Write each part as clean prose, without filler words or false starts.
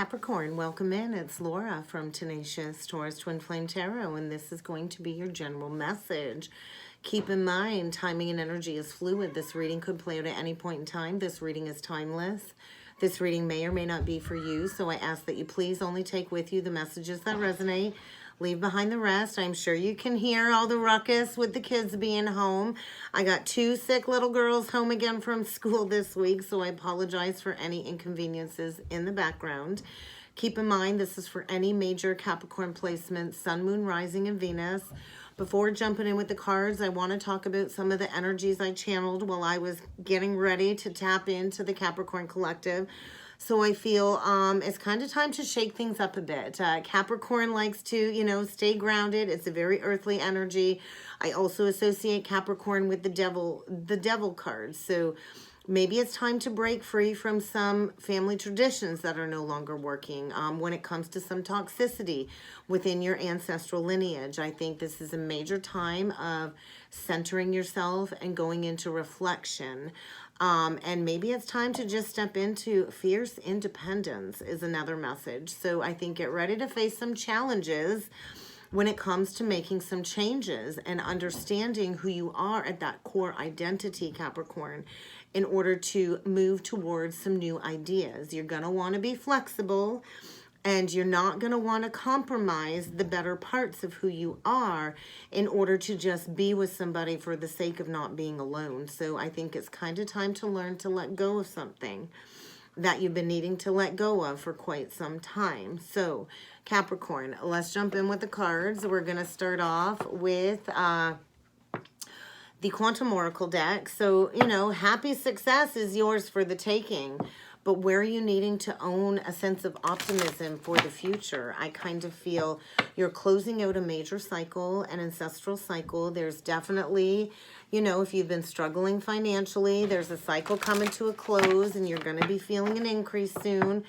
Capricorn, welcome in. It's Laura from Tenacious Taurus Twin Flame Tarot, and this is going to be your general message. Keep in mind, timing and energy is fluid. This reading could play out at any point in time. This reading is timeless. This reading may or may not be for you, so I ask that you please only take with you the messages that resonate. Leave behind the rest. I'm sure you can hear all the ruckus with the kids being home. I got 2 sick little girls home again from school this week, so I apologize for any inconveniences in the background. Keep in mind, this is for any major Capricorn placements, Sun, Moon, Rising, and Venus. Before jumping in with the cards, I want to talk about some of the energies I channeled while I was getting ready to tap into the Capricorn Collective. So I feel it's kind of time to shake things up a bit. Capricorn likes to, stay grounded. It's a very earthly energy. I also associate Capricorn with the devil card. So maybe it's time to break free from some family traditions that are no longer working when it comes to some toxicity within your ancestral lineage. I think this is a major time of centering yourself and going into reflection. And maybe it's time to just step into fierce independence is another message. So I think get ready to face some challenges when it comes to making some changes and understanding who you are at that core identity, Capricorn, in order to move towards some new ideas. You're going to want to be flexible, and you're not going to want to compromise the better parts of who you are in order to just be with somebody for the sake of not being alone. So I think it's kind of time to learn to let go of something that you've been needing to let go of for quite some time. So Capricorn, let's jump in with the cards. We're going to start off with the Quantum Oracle deck. So, happy success is yours for the taking. But where are you needing to own a sense of optimism for the future? I kind of feel you're closing out a major cycle, an ancestral cycle. There's definitely, if you've been struggling financially, there's a cycle coming to a close and you're going to be feeling an increase soon.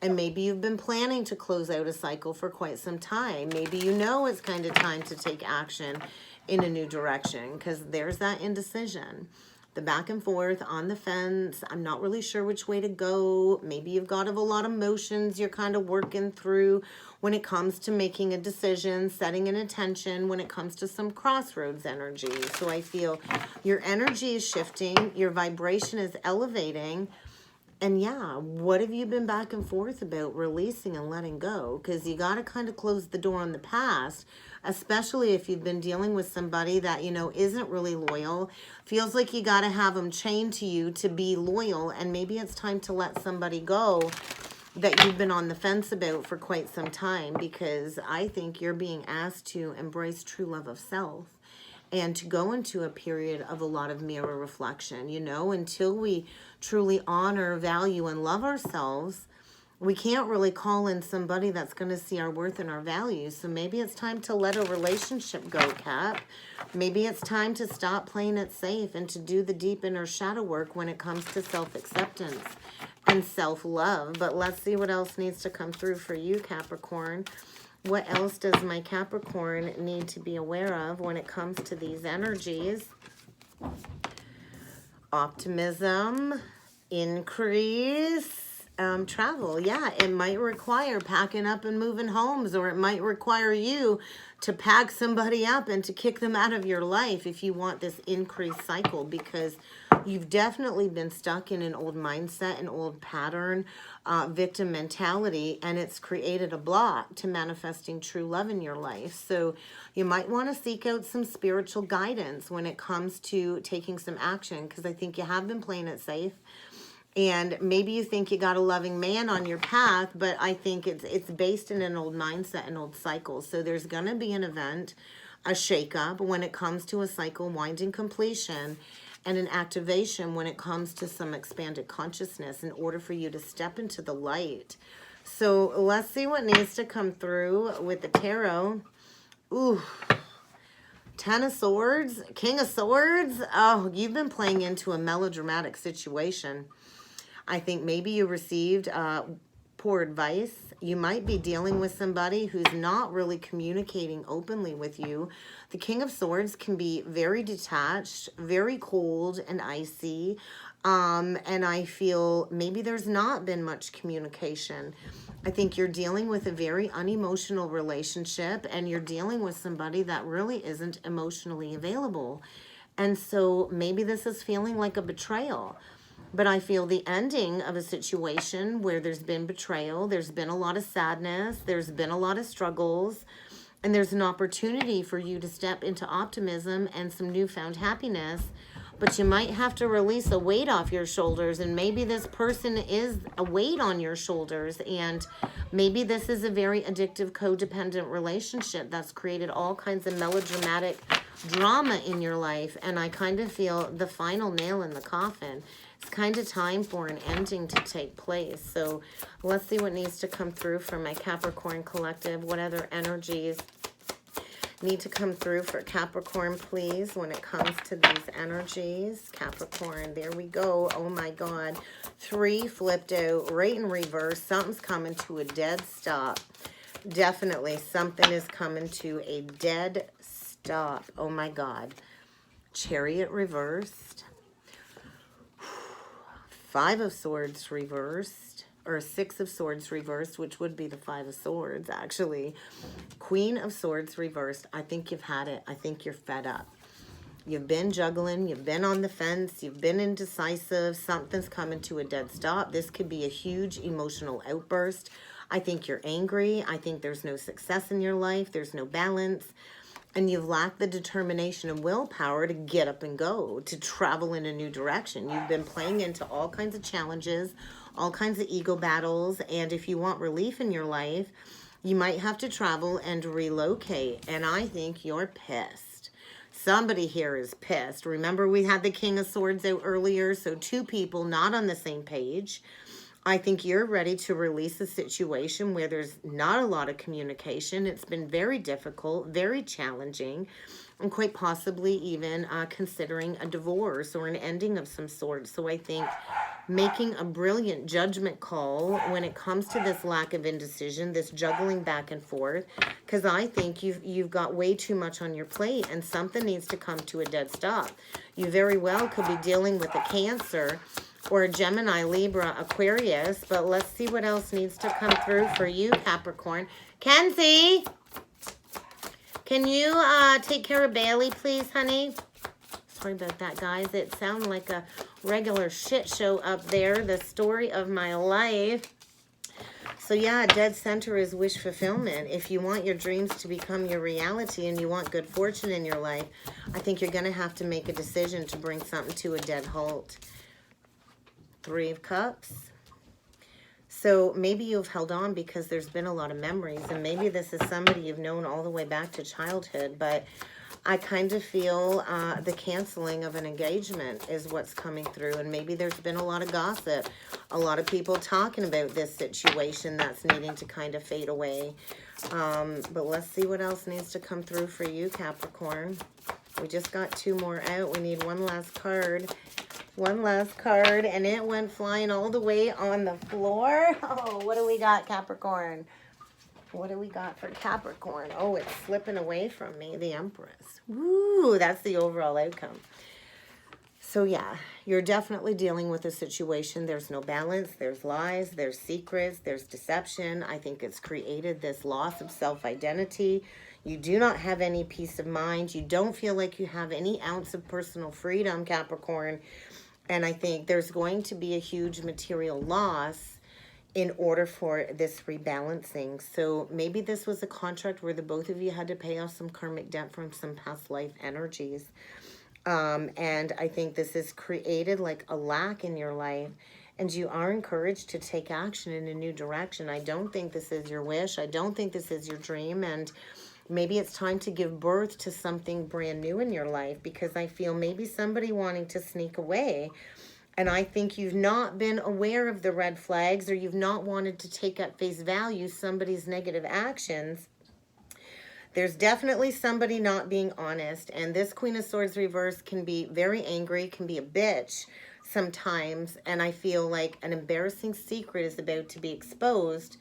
And maybe you've been planning to close out a cycle for quite some time. Maybe it's kind of time to take action in a new direction because there's that indecision. The back and forth on the fence. I'm not really sure which way to go. Maybe you've got a lot of emotions you're kind of working through when it comes to making a decision, setting an intention, when it comes to some crossroads energy. So I feel your energy is shifting, your vibration is elevating. And yeah, what have you been back and forth about releasing and letting go? Because you got to kind of close the door on the past, especially if you've been dealing with somebody that, isn't really loyal. Feels like you got to have them chained to you to be loyal. And maybe it's time to let somebody go that you've been on the fence about for quite some time, because I think you're being asked to embrace true love of self and to go into a period of a lot of mirror reflection. Until we truly honor, value, and love ourselves, we can't really call in somebody that's going to see our worth and our values. So maybe it's time to let a relationship go, Cap. Maybe it's time to stop playing it safe and to do the deep inner shadow work when it comes to self-acceptance and self-love. But let's see what else needs to come through for you, Capricorn. What else does my Capricorn need to be aware of when it comes to these energies? Optimism, increase, travel. Yeah, it might require packing up and moving homes, or it might require you to pack somebody up and to kick them out of your life if you want this increased cycle, because you've definitely been stuck in an old mindset, an old pattern, victim mentality, and it's created a block to manifesting true love in your life. So you might want to seek out some spiritual guidance when it comes to taking some action, because I think you have been playing it safe. And maybe you think you got a loving man on your path, but I think it's based in an old mindset, an old cycle. So there's going to be an event, a shakeup when it comes to a cycle winding completion, and an activation when it comes to some expanded consciousness in order for you to step into the light. So let's see what needs to come through with the tarot. Ooh. 10 of Swords, King of Swords. Oh, you've been playing into a melodramatic situation. I think maybe you received poor advice. You might be dealing with somebody who's not really communicating openly with you. The King of Swords can be very detached, very cold and icy. And I feel maybe there's not been much communication. I think you're dealing with a very unemotional relationship, and you're dealing with somebody that really isn't emotionally available. And so maybe this is feeling like a betrayal. But I feel the ending of a situation where there's been betrayal, there's been a lot of sadness, there's been a lot of struggles, and there's an opportunity for you to step into optimism and some newfound happiness. But you might have to release a weight off your shoulders, and maybe this person is a weight on your shoulders, and maybe this is a very addictive, codependent relationship that's created all kinds of melodramatic drama in your life. And I kind of feel the final nail in the coffin. It's kind of time for an ending to take place. So let's see what needs to come through for my Capricorn collective. What other energies need to come through for Capricorn, please, when it comes to these energies? Capricorn, there we go. Oh my God. 3 flipped out, right in reverse. Something's coming to a dead stop. Definitely something is coming to a dead stop. Oh my God. Chariot reversed. 5 of Swords reversed, or 6 of Swords reversed, which would be the 5 of Swords, actually. Queen of Swords reversed. I think you've had it. I think you're fed up. You've been juggling. You've been on the fence. You've been indecisive. Something's coming to a dead stop. This could be a huge emotional outburst. I think you're angry. I think there's no success in your life. There's no balance. And you've lacked the determination and willpower to get up and go, to travel in a new direction. You've been playing into all kinds of challenges, all kinds of ego battles. And if you want relief in your life, you might have to travel and relocate. And I think you're pissed. Somebody here is pissed. Remember, we had the King of Swords out earlier. So 2 people not on the same page. I think you're ready to release a situation where there's not a lot of communication. It's been very difficult, very challenging, and quite possibly even considering a divorce or an ending of some sort. So I think making a brilliant judgment call when it comes to this lack of indecision, this juggling back and forth, because I think you've got way too much on your plate, and something needs to come to a dead stop. You very well could be dealing with a Cancer or a Gemini, Libra, Aquarius, but let's see what else needs to come through for you, Capricorn. Kenzie, can you take care of Bailey, please, honey? Sorry about that, guys. It sounded like a regular shit show up there, the story of my life. So yeah, dead center is wish fulfillment. If you want your dreams to become your reality and you want good fortune in your life, I think you're going to have to make a decision to bring something to a dead halt. 3 of Cups. So maybe you've held on because there's been a lot of memories, and maybe this is somebody you've known all the way back to childhood, but I kind of feel the canceling of an engagement is what's coming through, and maybe there's been a lot of gossip, a lot of people talking about this situation that's needing to kind of fade away. But let's see what else needs to come through for you, Capricorn. We just got 2 more out. We need one last card. One last card, and it went flying all the way on the floor. Oh, what do we got, Capricorn? What do we got for Capricorn? Oh, it's slipping away from me, the Empress. Woo, that's the overall outcome. So yeah, you're definitely dealing with a situation. There's no balance. There's lies. There's secrets. There's deception. I think it's created this loss of self-identity. You do not have any peace of mind. You don't feel like you have any ounce of personal freedom, Capricorn. And I think there's going to be a huge material loss in order for this rebalancing. So maybe this was a contract where the both of you had to pay off some karmic debt from some past life energies. And I think this has created like a lack in your life. And you are encouraged to take action in a new direction. I don't think this is your wish. I don't think this is your dream. And maybe it's time to give birth to something brand new in your life, because I feel maybe somebody wanting to sneak away. And I think you've not been aware of the red flags, or you've not wanted to take at face value somebody's negative actions. There's definitely somebody not being honest. And this Queen of Swords reverse can be very angry, can be a bitch sometimes. And I feel like an embarrassing secret is about to be exposed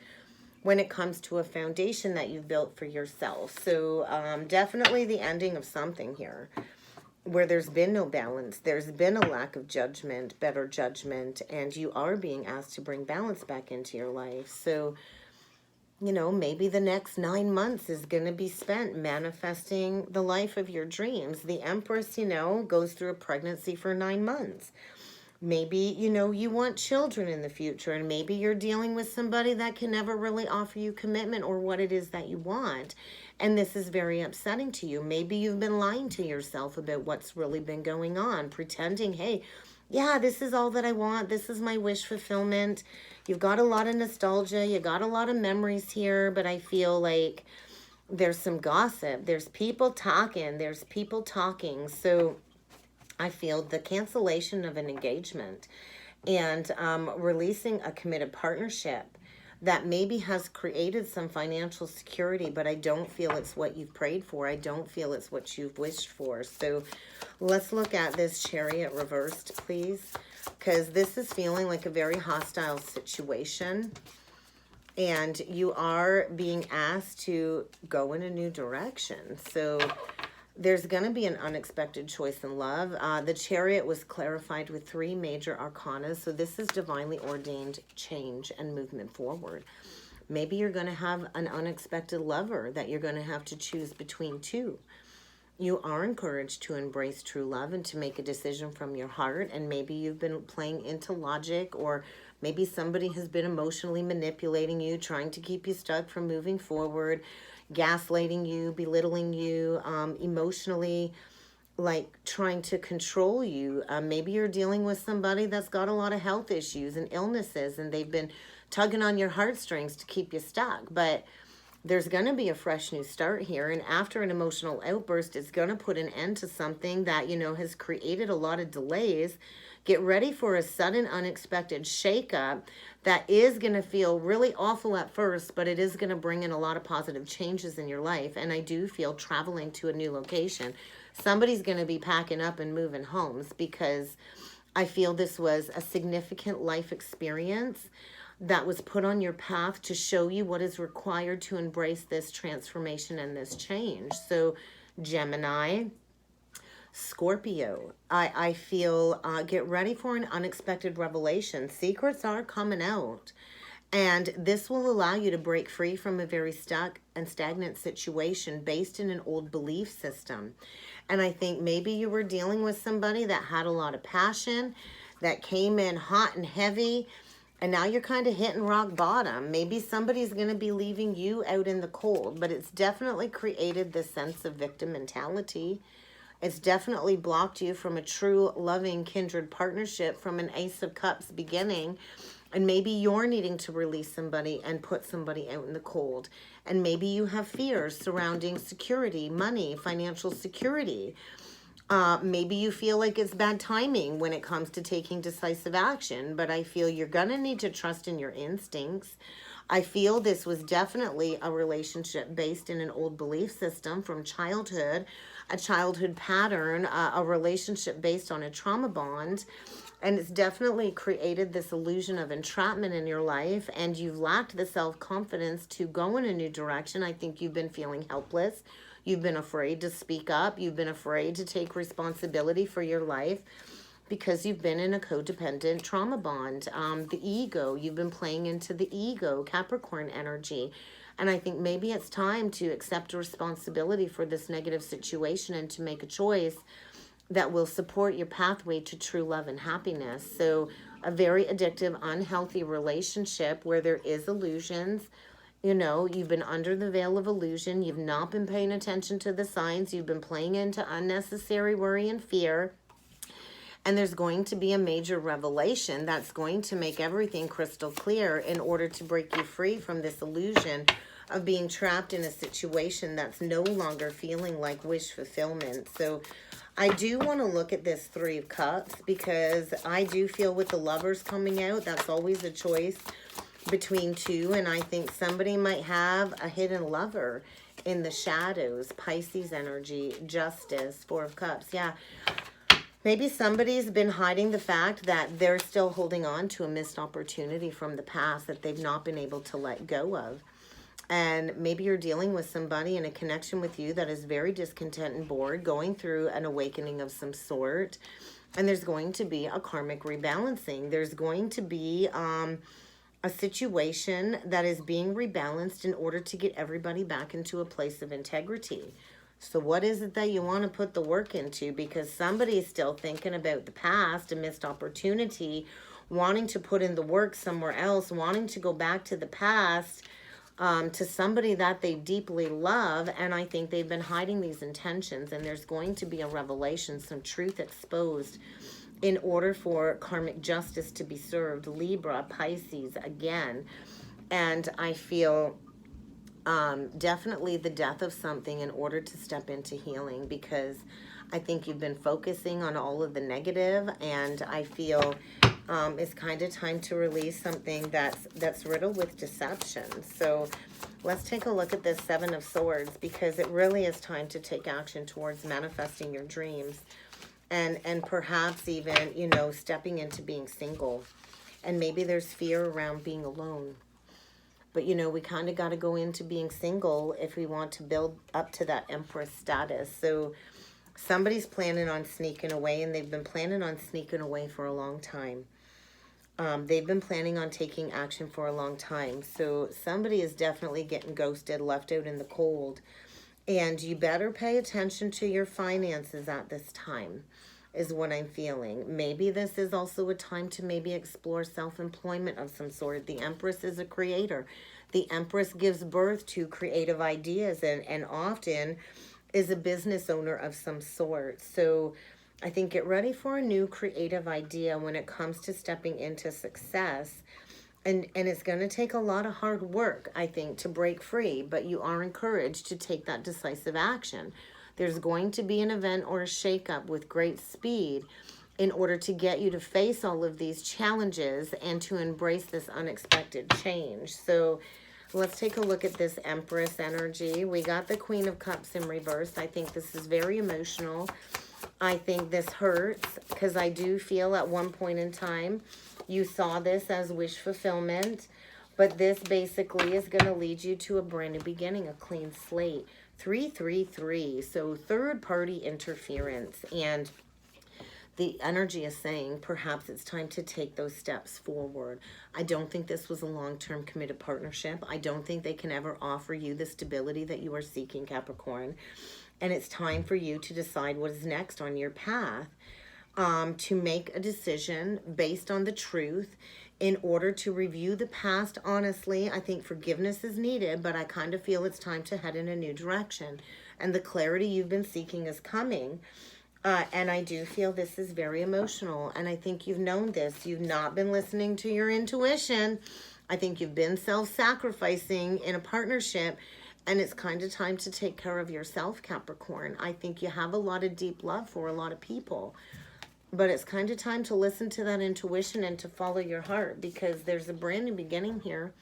when it comes to a foundation that you've built for yourself. So definitely the ending of something here. where there's been no balance, there's been a lack of judgment, better judgment, and you are being asked to bring balance back into your life. So, you know, maybe the next 9 months is going to be spent manifesting the life of your dreams. The Empress, you know, goes through a pregnancy for 9 months. Maybe, you know, you want children in the future, and maybe you're dealing with somebody that can never really offer you commitment or what it is that you want. And this is very upsetting to you. Maybe you've been lying to yourself about what's really been going on, pretending, hey, yeah, this is all that I want. This is my wish fulfillment. You've got a lot of nostalgia. You got a lot of memories here, but I feel like there's some gossip. There's people talking. There's people talking. So I feel the cancellation of an engagement and releasing a committed partnership that maybe has created some financial security, but I don't feel it's what you've prayed for. I don't feel it's what you've wished for. So let's look at this Chariot reversed, please, because this is feeling like a very hostile situation. And you are being asked to go in a new direction. So there's going to be an unexpected choice in love. The Chariot was clarified with 3 major arcana. So this is divinely ordained change and movement forward. Maybe you're going to have an unexpected lover that you're going to have to choose between 2. You are encouraged to embrace true love and to make a decision from your heart. And maybe you've been playing into logic, or maybe somebody has been emotionally manipulating you, trying to keep you stuck from moving forward, gaslighting you, belittling you, emotionally, like trying to control you. Maybe you're dealing with somebody that's got a lot of health issues and illnesses, and they've been tugging on your heartstrings to keep you stuck. But there's going to be a fresh new start here. And after an emotional outburst, it's going to put an end to something that, you know, has created a lot of delays. Get ready for a sudden, unexpected shakeup that is going to feel really awful at first, but it is going to bring in a lot of positive changes in your life. And I do feel traveling to a new location. Somebody's going to be packing up and moving homes, because I feel this was a significant life experience that was put on your path to show you what is required to embrace this transformation and this change. So Gemini, Scorpio, I feel get ready for an unexpected revelation. Secrets are coming out. And this will allow you to break free from a very stuck and stagnant situation based in an old belief system. And I think maybe you were dealing with somebody that had a lot of passion, that came in hot and heavy, and now you're kind of hitting rock bottom. Maybe somebody's going to be leaving you out in the cold, but it's definitely created this sense of victim mentality. It's definitely blocked you from a true, loving, kindred partnership from an Ace of Cups beginning. And maybe you're needing to release somebody and put somebody out in the cold. And maybe you have fears surrounding security, money, financial security. Maybe you feel like it's bad timing when it comes to taking decisive action, but I feel you're going to need to trust in your instincts. I feel this was definitely a relationship based in an old belief system from childhood, a childhood pattern, a relationship based on a trauma bond. And it's definitely created this illusion of entrapment in your life, and you've lacked the self-confidence to go in a new direction. I think you've been feeling helpless. You've been afraid to speak up. You've been afraid to take responsibility for your life because you've been in a codependent trauma bond. The ego, you've been playing into the ego, Capricorn energy. And I think maybe it's time to accept responsibility for this negative situation and to make a choice that will support your pathway to true love and happiness. So a very addictive, unhealthy relationship where there is illusions. You know, you've been under the veil of illusion. You've not been paying attention to the signs. You've been playing into unnecessary worry and fear. And there's going to be a major revelation that's going to make everything crystal clear in order to break you free from this illusion of being trapped in a situation that's no longer feeling like wish fulfillment. So I do want to look at this 3 of Cups, because I do feel with the Lovers coming out, that's always a choice between 2. And I think somebody might have a hidden lover in the shadows. Pisces energy, Justice, 4 of Cups. Yeah. Maybe somebody's been hiding the fact that they're still holding on to a missed opportunity from the past that they've not been able to let go of. And maybe you're dealing with somebody in a connection with you that is very discontent and bored, going through an awakening of some sort. And there's going to be a karmic rebalancing. There's going to be a situation that is being rebalanced in order to get everybody back into a place of integrity. So what is it that you want to put the work into? Because somebody is still thinking about the past, a missed opportunity, wanting to put in the work somewhere else, wanting to go back to the past, to somebody that they deeply love. And I think they've been hiding these intentions, and there's going to be a revelation, some truth exposed in order for karmic justice to be served. Libra, Pisces again. And I feel definitely the death of something in order to step into healing, because I think you've been focusing on all of the negative, and I feel it's kind of time to release something that's riddled with deception. So let's take a look at this Seven of Swords, because it really is time to take action towards manifesting your dreams, and perhaps even, you know, stepping into being single. And maybe there's fear around being alone. But, you know, we kind of got to go into being single if we want to build up to that Empress status. So somebody's planning on sneaking away, and they've been planning on sneaking away for a long time. They've been planning on taking action for a long time. So somebody is definitely getting ghosted, left out in the cold. And you better pay attention to your finances at this time, is what I'm feeling. Maybe this is also a time to maybe explore self-employment of some sort. The Empress is a creator. The Empress gives birth to creative ideas, and often is a business owner of some sort. So I think get ready for a new creative idea when it comes to stepping into success. And it's going to take a lot of hard work, I think, to break free, but you are encouraged to take that decisive action. There's going to be an event or a shakeup with great speed in order to get you to face all of these challenges and to embrace this unexpected change. So let's take a look at this Empress energy. We got the Queen of Cups in reverse. I think this is very emotional. I think this hurts, because I do feel at one point in time you saw this as wish fulfillment, but this basically is going to lead you to a brand new beginning, a clean slate. 333, so third party interference, and the energy is saying perhaps it's time to take those steps forward. I don't think this was a long-term committed partnership. I don't think they can ever offer you the stability that you are seeking, Capricorn. And it's time for you to decide what is next on your path, to make a decision based on the truth in order to review the past honestly. I think forgiveness is needed, but I kind of feel it's time to head in a new direction. And the clarity you've been seeking is coming. And I do feel this is very emotional. And I think you've known this. You've not been listening to your intuition. I think you've been self-sacrificing in a partnership. And it's kind of time to take care of yourself, Capricorn. I think you have a lot of deep love for a lot of people. But it's kind of time to listen to that intuition and to follow your heart, because there's a brand new beginning here.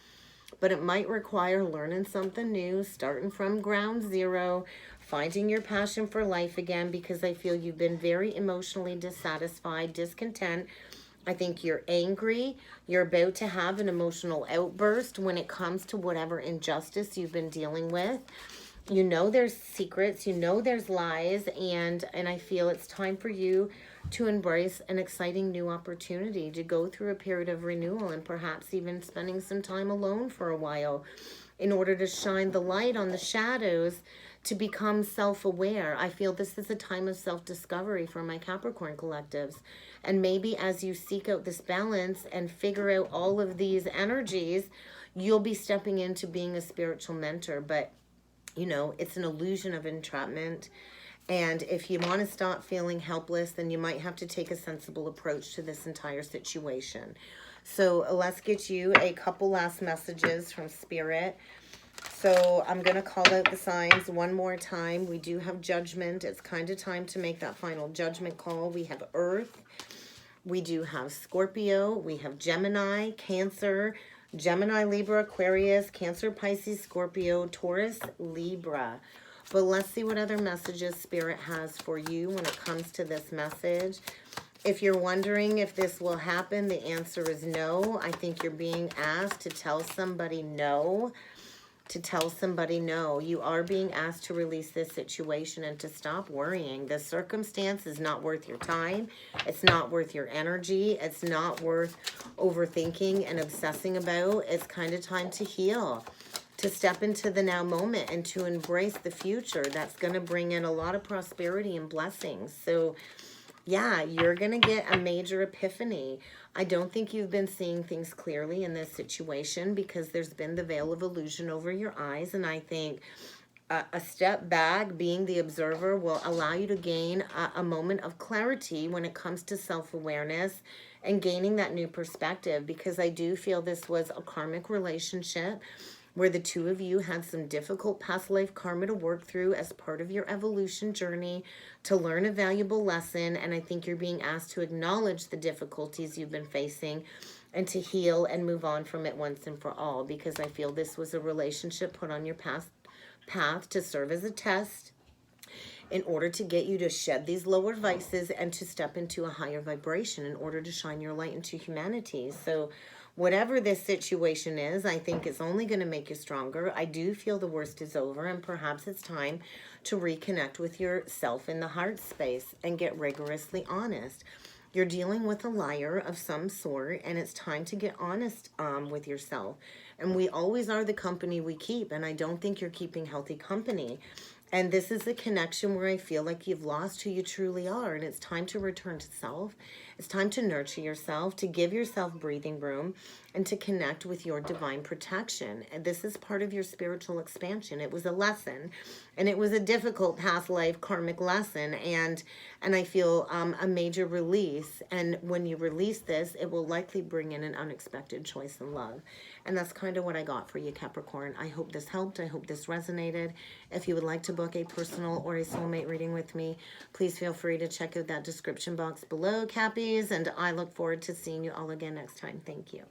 But it might require learning something new, starting from ground zero, finding your passion for life again, because I feel you've been very emotionally dissatisfied, discontent. I think you're angry. You're about to have an emotional outburst when it comes to whatever injustice you've been dealing with. You know there's secrets, you know there's lies, and I feel it's time for you to embrace an exciting new opportunity, to go through a period of renewal, and perhaps even spending some time alone for a while in order to shine the light on the shadows, to become self-aware. I feel this is a time of self-discovery for my Capricorn collectives. And maybe as you seek out this balance and figure out all of these energies, you'll be stepping into being a spiritual mentor. But, you know, it's an illusion of entrapment. And if you want to stop feeling helpless, then you might have to take a sensible approach to this entire situation. So let's get you a couple last messages from Spirit. So I'm going to call out the signs one more time. We do have Judgment. It's kind of time to make that final judgment call. We have Earth. We do have Scorpio. We have Gemini, Cancer, Gemini, Libra, Aquarius, Cancer, Pisces, Scorpio, Taurus, Libra. But let's see what other messages Spirit has for you when it comes to this message. If you're wondering if this will happen, the answer is no. I think you're being asked to tell somebody no. to tell somebody no. You are being asked to release this situation and to stop worrying. The circumstance is not worth your time. It's not worth your energy. It's not worth overthinking and obsessing about. It's kind of time to heal, to step into the now moment and to embrace the future. That's going to bring in a lot of prosperity and blessings. So yeah, you're going to get a major epiphany. I don't think you've been seeing things clearly in this situation because there's been the veil of illusion over your eyes. And I think a step back, being the observer, will allow you to gain a moment of clarity when it comes to self-awareness and gaining that new perspective, because I do feel this was a karmic relationship where the two of you had some difficult past life karma to work through as part of your evolution journey to learn a valuable lesson. And I think you're being asked to acknowledge the difficulties you've been facing and to heal and move on from it once and for all, because I feel this was a relationship put on your path to serve as a test in order to get you to shed these lower vices and to step into a higher vibration in order to shine your light into humanity. So whatever this situation is, I think it's only going to make you stronger. I do feel the worst is over, and perhaps it's time to reconnect with yourself in the heart space and get rigorously honest. You're dealing with a liar of some sort, and it's time to get honest with yourself. And we always are the company we keep, and I don't think you're keeping healthy company. And this is a connection where I feel like you've lost who you truly are, and it's time to return to self. It's time to nurture yourself, to give yourself breathing room, and to connect with your divine protection. And this is part of your spiritual expansion. It was a lesson, and it was a difficult past life karmic lesson, and I feel a major release. And when you release this, it will likely bring in an unexpected choice in love. And that's kind of what I got for you, Capricorn. I hope this helped. I hope this resonated. If you would like to book a personal or a soulmate reading with me, please feel free to check out that description box below, Cappies. And I look forward to seeing you all again next time. Thank you.